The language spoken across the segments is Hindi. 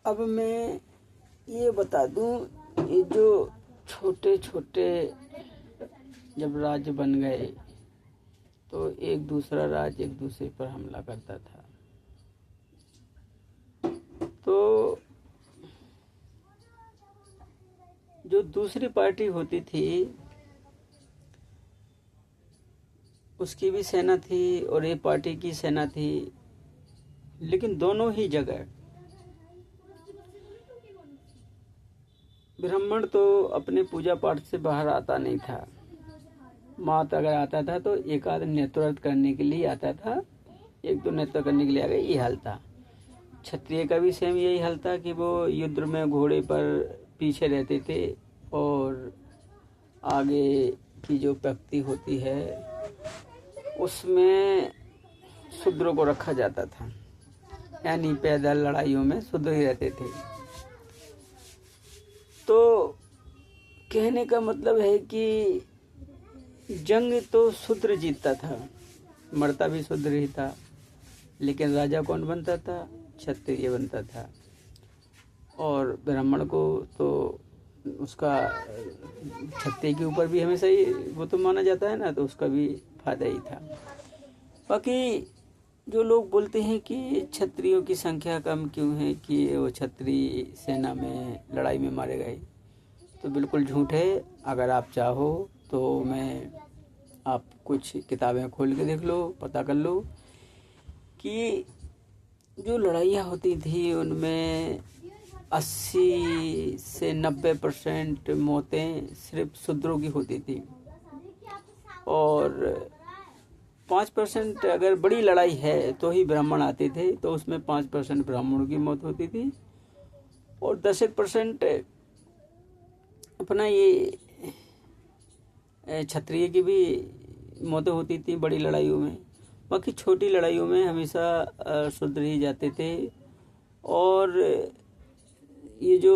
अब मैं ये बता दूं, ये जो छोटे छोटे जब राज्य बन गए तो एक दूसरा राज्य एक दूसरे पर हमला करता था। तो जो दूसरी पार्टी होती थी उसकी भी सेना थी और ये पार्टी की सेना थी, लेकिन दोनों ही जगह ब्राह्मण तो अपने पूजा पाठ से बाहर आता नहीं था। मात अगर आता था तो एक आध नेतृत्व करने के लिए आता था, एक दो नेतृत्व करने के लिए आ गए, ये हाल था। क्षत्रिय का भी सेम यही हाल था कि वो युद्ध में घोड़े पर पीछे रहते थे और आगे की जो पंक्ति होती है उसमें शूद्रों को रखा जाता था, यानी पैदल लड़ाइयों में शूद्र ही रहते थे। तो कहने का मतलब है कि जंग तो शूद्र जीतता था, मरता भी शूद्र ही था, लेकिन राजा कौन बनता था? क्षत्रिय बनता था। और ब्राह्मण को तो उसका क्षत्रिय के ऊपर भी हमेशा ही वो तो माना जाता है ना, तो उसका भी फायदा ही था। बाकी जो लोग बोलते हैं कि क्षत्रियों की संख्या कम क्यों है, कि वो क्षत्रिय सेना में लड़ाई में मारे गए, तो बिल्कुल झूठ है। अगर आप चाहो तो मैं आप कुछ किताबें खोल के देख लो, पता कर लो कि जो लड़ाइयाँ होती थी उनमें 80 से 90% मौतें सिर्फ शूद्रों की होती थी और 5% अगर बड़ी लड़ाई है तो ही ब्राह्मण आते थे, तो उसमें 5% ब्राह्मणों की मौत होती थी और 10% अपना ये क्षत्रिय की भी मौतें होती थी बड़ी लड़ाइयों में। बाकी छोटी लड़ाइयों में हमेशा शूद्र ही जाते थे। और ये जो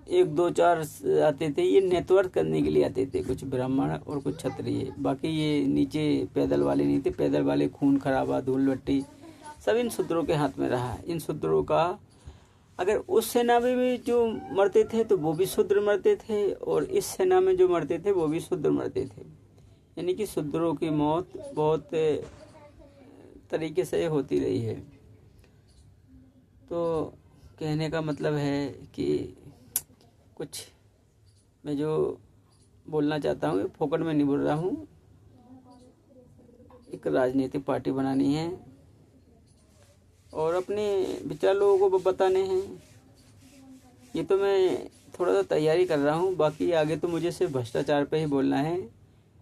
1 2 4 आते थे, ये नेतृत्व करने के लिए आते थे, कुछ ब्राह्मण और कुछ क्षत्रिय। बाकी ये नीचे पैदल वाले नहीं थे। पैदल वाले खून खराबा धूल भट्टी सब इन शूद्रों के हाथ में रहा। इन शूद्रों का अगर उस सेना में भी जो मरते थे तो वो भी शूद्र मरते थे, और इस सेना में जो मरते थे वो भी शूद्र मरते थे। यानी कि शूद्रों की मौत बहुत तरीके से होती रही है। तो कहने का मतलब है कि कुछ मैं जो बोलना चाहता हूँ फोकट में नहीं बोल रहा हूँ। एक राजनीतिक पार्टी बनानी है और अपने विचार लोगों को बताने हैं। ये तो मैं थोड़ा सा तैयारी कर रहा हूँ, बाकी आगे तो मुझे सिर्फ भ्रष्टाचार पे ही बोलना है।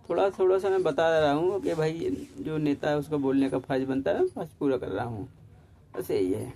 थोड़ा सा मैं बता रहा हूँ कि भाई जो नेता है उसका बोलने का फर्ज बनता है, फर्ज पूरा कर रहा हूँ, बस यही है।